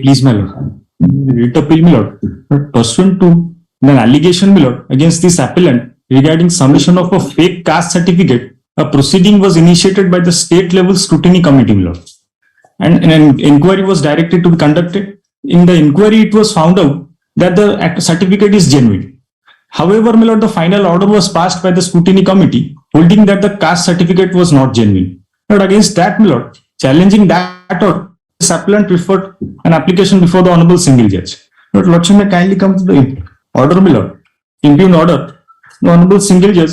please, my lord. Writ appeal, my lord. But pursuant to an allegation, my lord, against this appellant regarding submission of a fake caste certificate, a proceeding was initiated by the state level scrutiny committee, my lord. And an inquiry was directed to be conducted. In the inquiry, it was found out that the certificate is genuine. However, my lord, the final order was passed by the scrutiny committee, holding that the caste certificate was not genuine. But against that, my lord, challenging that order, this appellant preferred an application before the honorable single judge. But lordship may kindly come to the order, my lord. Impugned order. The honorable single judge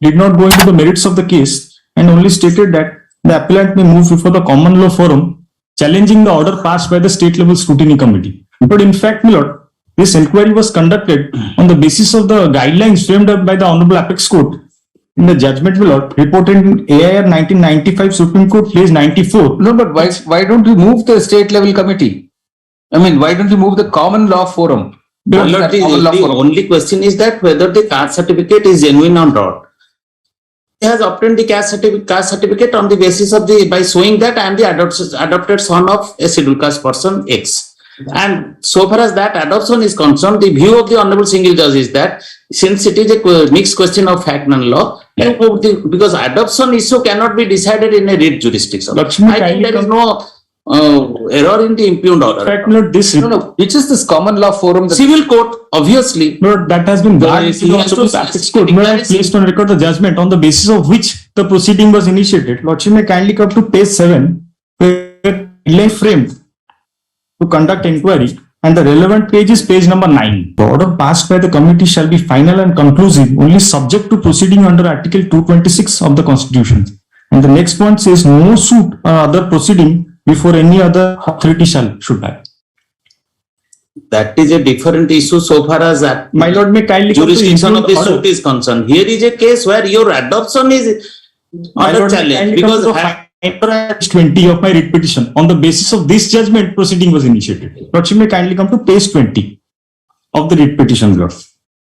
did not go into the merits of the case and only stated that the appellant may move before the common law forum, challenging the order passed by the state level scrutiny committee. But in fact, my lord, this inquiry was conducted on the basis of the guidelines framed up by the Honorable Apex Court in the judgment, my lord, reported in AIR 1995 Supreme Court, page 94. No, but why don't you move the state level committee? I mean, why don't you move the common law forum? The only question is that whether the caste certificate is genuine or not. He has obtained the caste certificate on the basis of by showing that I am the adopted son of a scheduled caste person X. And so far as that adoption is concerned, the view of the Honorable Single Judge is that since it is a mixed question of fact and law, because adoption issue cannot be decided in a writ jurisdiction. Lakshmi, I think there is no error in the impugned order. In fact, Lord, this which is this common law forum? Civil court, obviously. Lord, that has been barred. Placed on record the judgment on the basis of which the proceeding was initiated. Lordship may kindly come to page 7, where framed to conduct inquiry, and the relevant page is page number 9. The order passed by the committee shall be final and conclusive only subject to proceeding under Article 226 of the Constitution. And the next point says no suit or other proceeding before any other authority should have. That is a different issue so far as that. My lord, may kindly jurisdiction of the suit is concerned. Here is a case where your adoption is under challenge because 20 of my writ petition. On the basis of this judgment, proceeding was initiated. Lordship may kindly come to page 20 of the writ petition, Lord.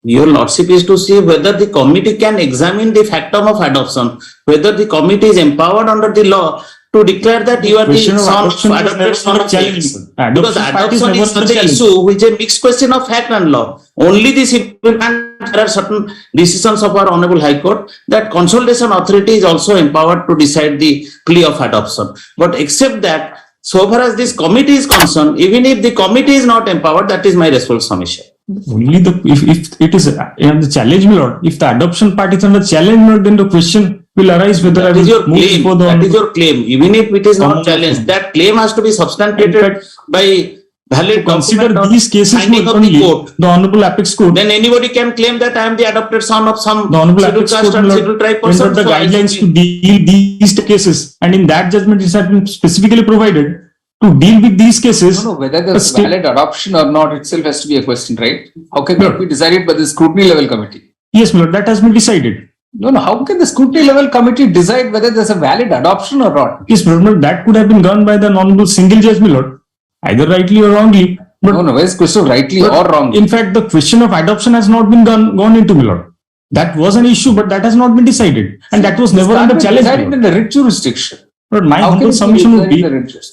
Your lordship is to see whether the committee can examine the factum of adoption, whether the committee is empowered under the law to declare that you are the son of adopted son of X. Because adoption is the issue which is a mixed question of fact and law. Only this, and there are certain decisions of our Honorable High Court that consolidation authority is also empowered to decide the plea of adoption. But except that, so far as this committee is concerned, even if the committee is not empowered, that is my respectful submission. Only if it is the challenge, my lord, if the adoption part is under challenge, my lord, then the question will arise whether that is your claim. That is your claim. Even if it is not challenged, that claim has to be substantiated by valid consider document these cases court. The Honorable Apex Court. Then anybody can claim that I am the adopted son of some scheduled caste or scheduled tribe person. The guidelines to deal these cases, and in that judgment it has been specifically provided to deal with these cases. No, whether there's valid adoption or not itself has to be a question, right? How can that be decided by the scrutiny level committee? Yes, my lord, that has been decided. No, how can the scrutiny level committee decide whether there's a valid adoption or not? Yes, my lord, that could have been done by the honorable single judge, my lord, either rightly or wrongly. But no, where's the question of rightly or wrongly? In fact, the question of adoption has not been gone into, my lord. That was an issue, but that has not been decided, and that was never under challenge. Decided in the writ jurisdiction. But my humble submission would be,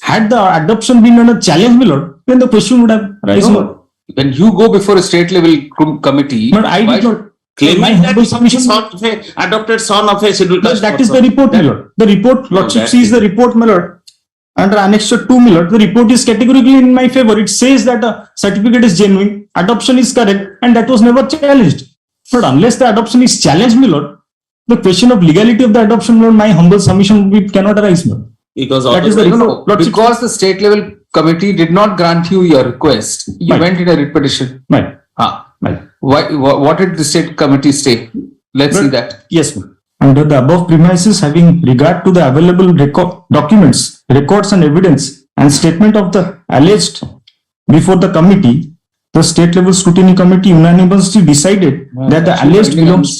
had the adoption been under challenge, my lord, then the question would have arisen. No, when you go before a state level committee, but I did not claim my humble submission adopted son of a scheduled caste. That is the report, my lord. The report, lordship sees the report, my lord. Under annexure 2, my lord, the report is categorically in my favor. It says that the certificate is genuine, adoption is correct, and that was never challenged. But unless the adoption is challenged, my lord, the question of legality of the adoption, my humble submission cannot arise, my lord. Because that is the because the state level committee did not grant you your request, you went in a writ petition. Right. What did the state committee say? Let's see that. Yes, ma'am. Under the above premises, having regard to the available documents, records and evidence and statement of the alleged before the committee, the state level scrutiny committee unanimously decided that the alleged belongs.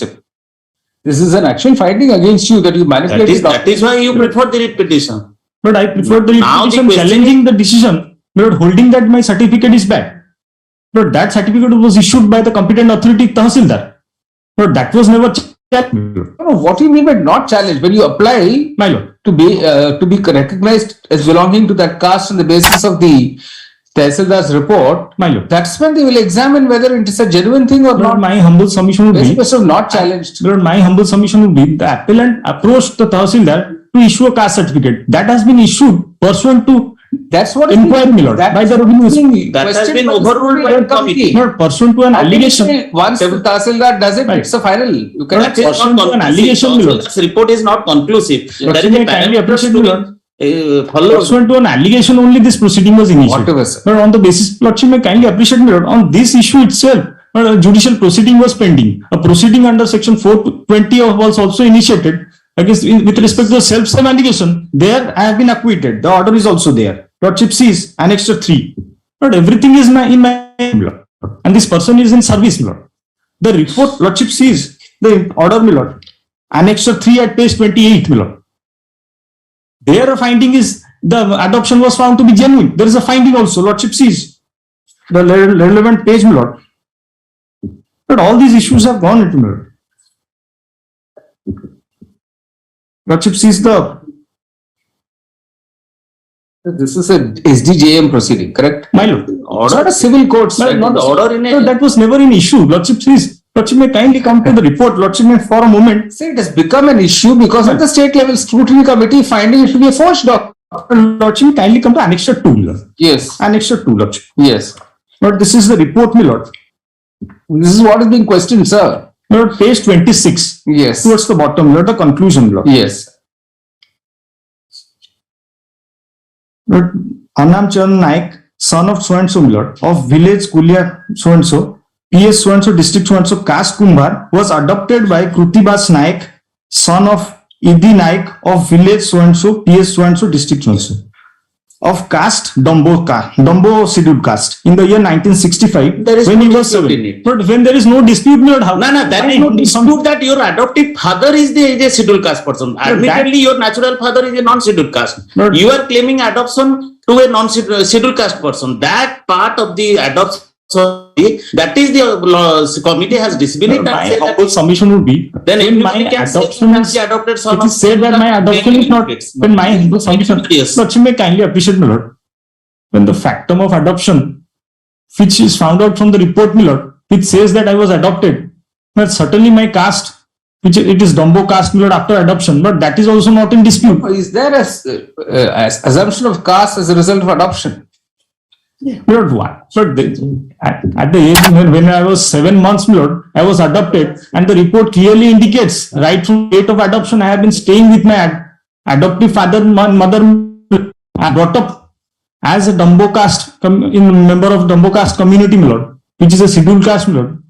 This is an actual finding against you that you manipulated. That is why you prefer the writ petition. But I prefer the writ petition challenging the decision, but holding that my certificate is bad. But that certificate was issued by the competent authority, Tahsildar. But that was never challenged. What do you mean by not challenged? When you apply, my lord, to be recognized as belonging to that caste on the basis of the Tehsildar's report, My lord. that's when they will examine whether it is a genuine thing or Lord, not. my humble submission would This be, question was not challenged. Lord, my humble submission would be, the appellant approached the Tahsildar to issue a caste certificate. That has been issued pursuant to That's what is inquiry, my lord, by the revenue. That has questioned been by the overruled by the committee. Not pursuant to an allegation. Once the Tahsildar does it, Right. it's a final. You can That is not Pursuant to an allegation, my lord. conclusive. This report is not conclusive. Lord, There is may a I kindly paragraph appreciate, to my be lord. followed. Pursuant to an allegation only, this proceeding was initiated. Whatever, sir. But on the basis, Lordship may kindly appreciate, my lord, on this issue itself, a judicial proceeding was pending. A proceeding under section 420 was also initiated against, with respect to the self-same allegation. There I have been acquitted. The order is also there. Lordship sees Annexure 3. But everything is in my lord. And this person is in service, my lord. The report, Lordship sees the order, my lord. Annexure 3 at page 28, my lord. Their finding is the adoption was found to be genuine. There is a finding also, Lordship sees the relevant page, my lord. But all these issues have gone into, my lord. Lordship sees the, This is a SDJM proceeding, correct? my lord. It's not a civil court. My sir. lord, The order in No, a that was never an issue. Lordship sees. Lordship may kindly come to the report. Lordship may for a moment. Say it has become an issue because of the state level scrutiny committee finding it to be a forged document. Lordship may kindly come to Annexure 2, my lord. Yes, Annexure 2, Lordship. yes. But this is the report, my lord. This is what is being questioned, sir. My lord, page 26. Yes, Towards the bottom, my lord, the conclusion, my lord. yes. Lord, Annam Charan Naik, son of so and so, my lord, of village Kulia so and so, PS so and so, district so and so, caste Kumbhar, was adopted by Krutibas Naik, son of Idi Naik of village so and so, PS so and so, district so and so, of caste Dombo scheduled caste in the year 1965 There is when no he was dispute 7. in it. But when there is no dispute, my lord, how? No, there is no dispute that your adoptive father is a scheduled caste person. Admittedly, your natural father is a non-scheduled caste. But- You are claiming adoption to a non-scheduled caste person. That part of the adoption, that is the committee has disbelieved. My and said that humble submission would be, then when my everybody can say adoption that is, the adopted son it of is said that my adoption is not, when my humble submission, Yes. Lordship may kindly appreciate, my lord, when the factum of adoption, which is found out from the report, my lord, which says that I was adopted, but certainly my caste, which it is Dombo caste, my lord, after adoption, but that is also not in dispute. Is there a assumption of caste as a result of adoption? My lord, what? But at the age when I was 7 months, my lord, I was adopted, and the report clearly indicates right from date of adoption, I have been staying with my adoptive father, mother, I brought up as a Dombo caste, in member of Dombo caste community, my lord, which is a scheduled caste, my lord.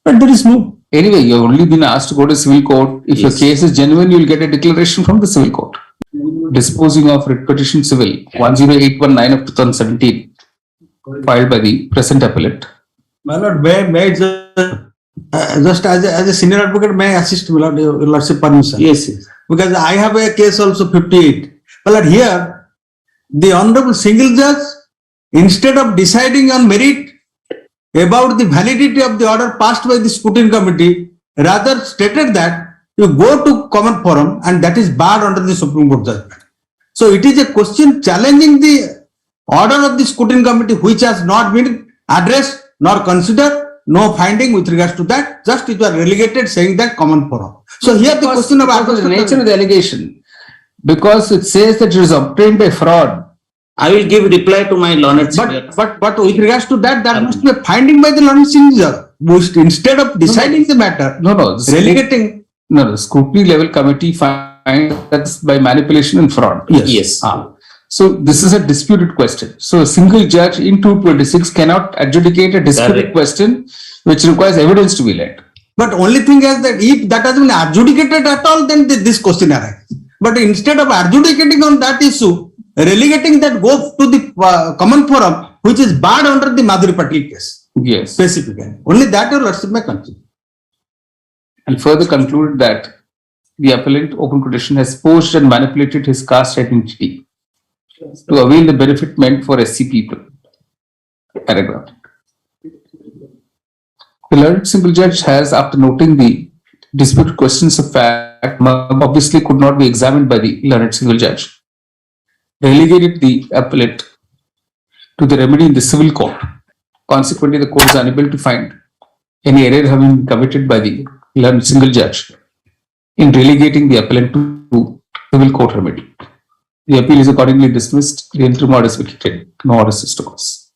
But there is no. Anyway, you have only been asked to go to civil court. If your Yes. case is genuine, you will get a declaration from the civil court. Disposing of writ petition civil 10819 of 2017, filed by the present appellate. My lord, may I just as a senior advocate, may I assist, my lord, your lordship permission? Yes, yes. Because I have a case also 58. My lord, here, the honorable single judge, instead of deciding on merit about the validity of the order passed by the scrutiny committee, rather stated that you go to common forum and that is barred under the Supreme Court judgment. So it is a question challenging the order of the scrutiny committee which has not been addressed nor considered, no finding with regards to that, just it was relegated saying that common forum. So here the question of Because of the nature of the allegation, because it says that it is obtained by fraud. I will give reply to my learned senior. But with regards to that, that must be a finding by the learned senior, which instead of deciding the matter, No, no. relegating. No, the scrutiny level committee finds that's by manipulation and fraud. Yes. So this is a disputed question. So a single judge in 226 cannot adjudicate a disputed Correct. question which requires evidence to be led. But only thing is that if that has been adjudicated at all, then this question arises. But instead of adjudicating on that issue, relegating that go to the common forum, which is barred under the Madhuri Patil case, Yes. specifically. Only that your lordship may consider. And further concluded that the appellant open quotation has forged and manipulated his caste identity to avail the benefit meant for SC people. Paragraph. The learned single judge has, after noting the disputed questions of fact, obviously could not be examined by the learned single judge, relegated the appellate to the remedy in the civil court. Consequently, the court is unable to find any error having been committed by the single judge in relegating the appellant to civil court remedy. The appeal is accordingly dismissed. The interim order is vacated. No orders is to cause.